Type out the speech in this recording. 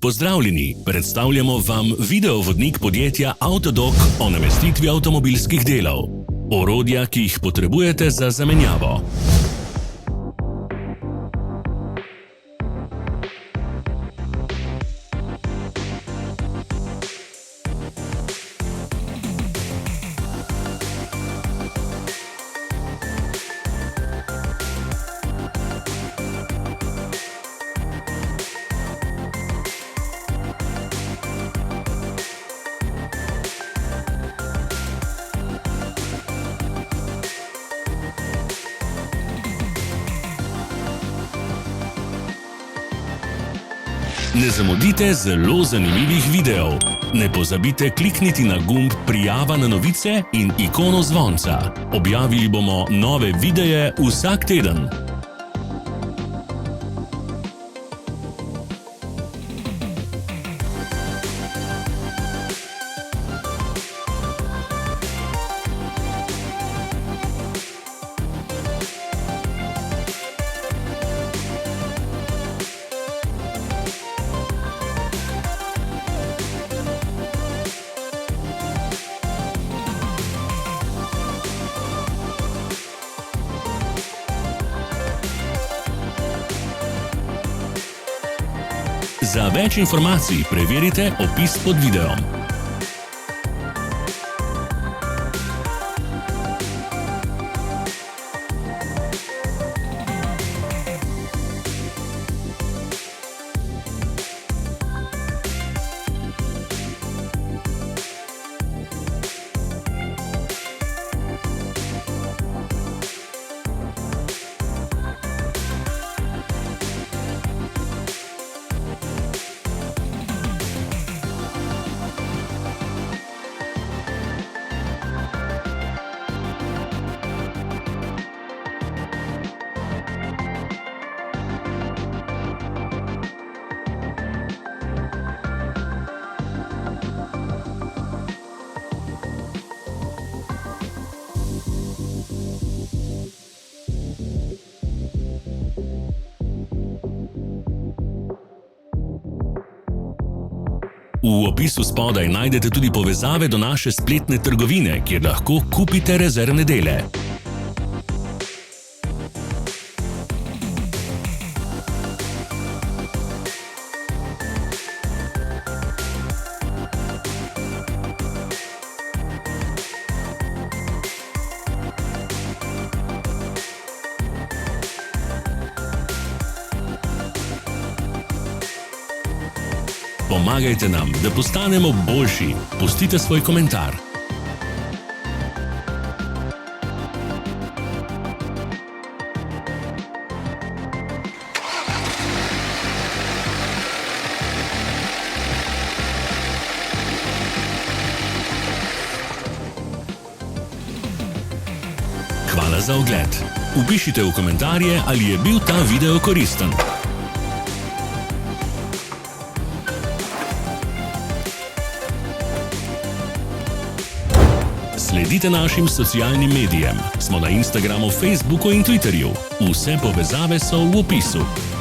Pozdravljeni, predstavljamo vam videovodnik podjetja Avtodok o namestitvi avtomobilskih delov. Orodja, ki jih potrebujete za zamenjavo. Ne zamudite zelo zanimivih videov. Ne pozabite klikniti na gumb Prijava na novice in ikono zvonca. Objavili bomo nove videe vsak teden. Za več informacij preverite opis pod videom. V opisu spodaj najdete tudi povezave do naše spletne trgovine, kjer lahko kupite rezervne dele. Pomagajte nam, da postanemo boljši. Pustite svoj komentar. Hvala za ogled. Vpišite v komentarje, ali je bil ta video koristen. Sledite našim socialnim medijem. Smo na Instagramu, Facebooku in Twitterju. Vse povezave so v opisu.